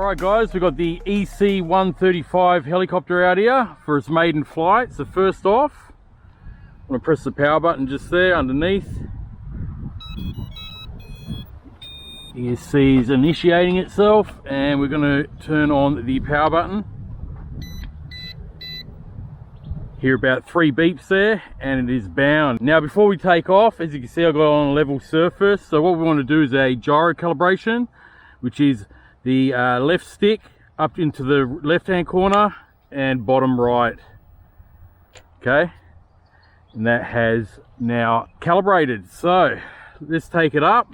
Alright guys, we've got the EC135 helicopter out here for its maiden flight. So first off, I'm going to press the power button just there underneath. You see it's initiating itself, and we're going to turn on the power button. Hear about 3 beeps there, and it is bound. Now before we take off, as you can see, I've got it on a level surface. So what we want to do is a gyro calibration, which is the left stick up into the left hand corner and bottom right. Okay, and that has now calibrated. So let's take it up,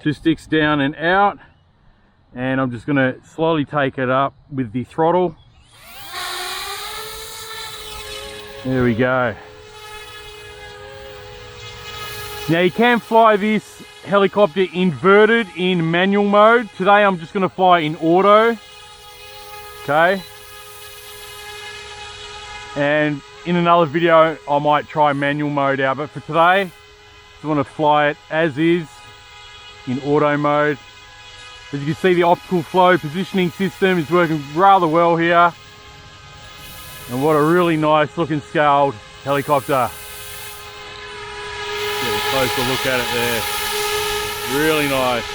2 sticks down and out, and I'm just going to slowly take it up with the throttle. There we go. Now you can fly this helicopter inverted in manual mode. Today I'm just going to fly in auto. Okay. And in another video I might try manual mode out, but for today I just want to fly it as is in auto mode. As you can see, the optical flow positioning system is working rather well here. And what a really nice looking scaled helicopter. Get a closer look at it there. Really nice.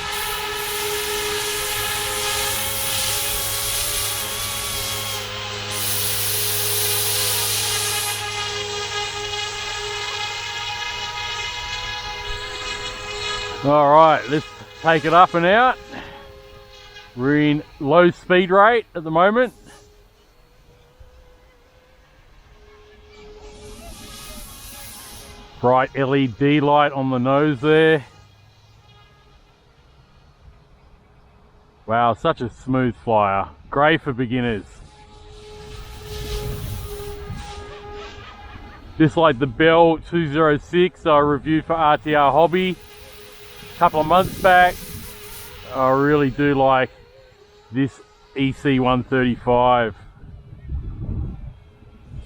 All right, let's take it up and out. We're in low speed rate at the moment. Bright LED light on the nose there. Wow, such a smooth flyer. Great for beginners. Just like the Bell 206 I reviewed for RTRHobby a couple of months back, I really do like this EC135.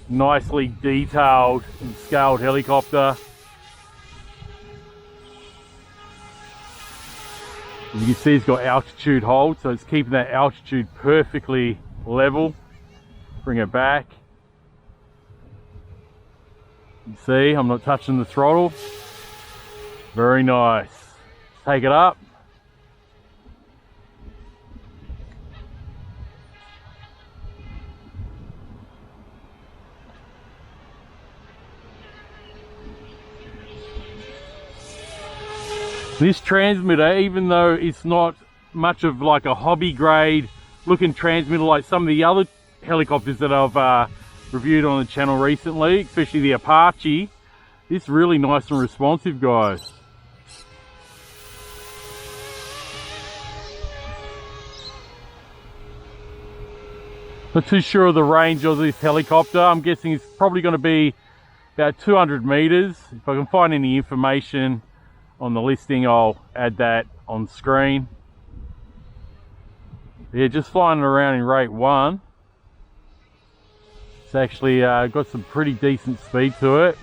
Nicely detailed and scaled helicopter. As you can see, it's got altitude hold, so it's keeping that altitude perfectly level. Bring it back. You see, I'm not touching the throttle. Very nice. Take it up. This transmitter, even though it's not much of like a hobby grade looking transmitter like some of the other helicopters that I've reviewed on the channel recently, especially the Apache, it's really nice and responsive, guys. Not too sure of the range of this helicopter. I'm guessing it's probably going to be about 200 meters. If I can find any information on the listing, I'll add that on screen. Yeah, just flying around in rate 1. It's actually got some pretty decent speed to it.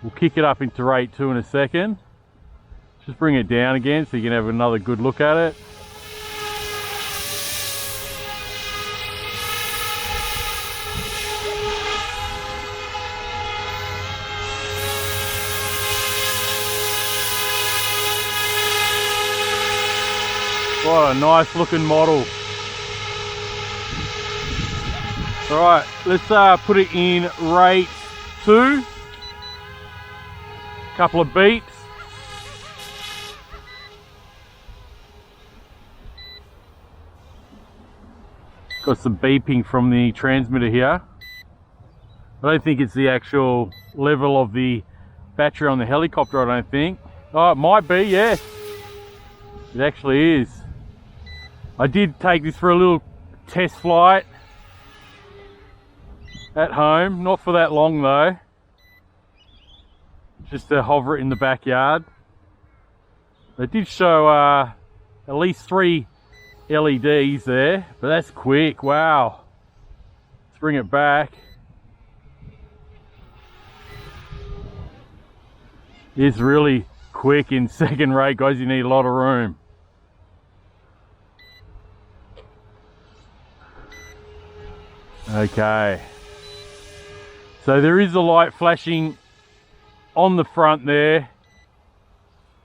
We'll kick it up into rate 2 in a second. Just bring it down again so you can have another good look at it. What a nice looking model. Alright, let's put it in rate 2. Couple of beeps. Got some beeping from the transmitter here. I don't think it's the actual level of the battery on the helicopter, I don't think. Oh, it might be, yes. It actually is. I did take this for a little test flight at home, not for that long though, just to hover it in the backyard. It did show at least 3 LEDs there, but that's quick. Wow. Let's bring it back. It's really quick in second rate, guys. You need a lot of room. Okay. So there is a light flashing on the front there,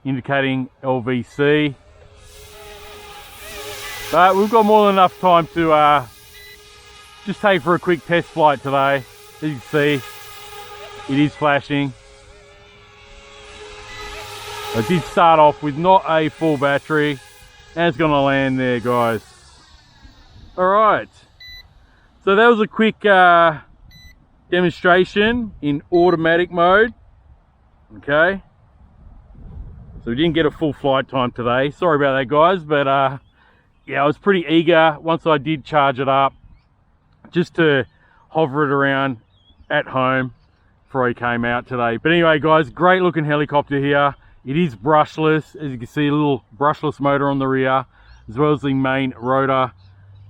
indicating LVC. But we've got more than enough time to just take for a quick test flight today. As you can see, it is flashing. I did start off with not a full battery, and it's going to land there, guys. Alright, so that was a quick demonstration in automatic mode. Okay, so we didn't get a full flight time today. Sorry about that, guys, but yeah, I was pretty eager once I did charge it up just to hover it around at home before I came out today. But anyway, guys, great looking helicopter here. It is brushless, as you can see, a little brushless motor on the rear, as well as the main rotor.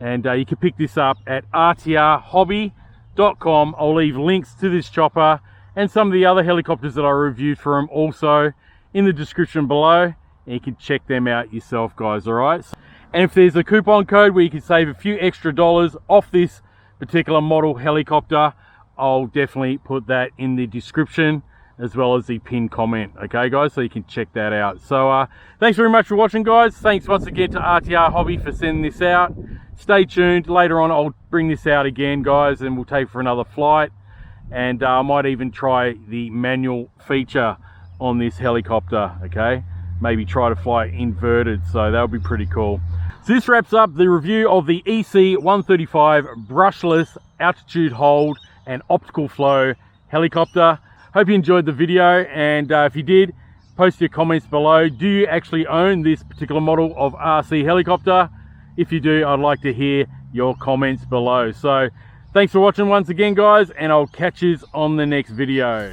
And you can pick this up at RTRHobby.com. I'll leave links to this chopper and some of the other helicopters that I reviewed for them also in the description below, and you can check them out yourself, guys. All right, and if there's a coupon code where you can save a few extra dollars off this particular model helicopter, I'll definitely put that in the description as well as the pinned comment. Okay, guys, so you can check that out. So thanks very much for watching, guys. Thanks once again to RTRHobby for sending this out. Stay tuned. Later on, I'll bring this out again, guys, and we'll take for another flight. And I might even try the manual feature on this helicopter. Okay, maybe try to fly inverted, so that'll be pretty cool. So this wraps up the review of the EC135 brushless altitude hold and optical flow helicopter. Hope you enjoyed the video, and if you did, post your comments below. Do you actually own this particular model of RC helicopter? If you do, I'd like to hear your comments below. So thanks for watching once again, guys, and I'll catch you on the next video.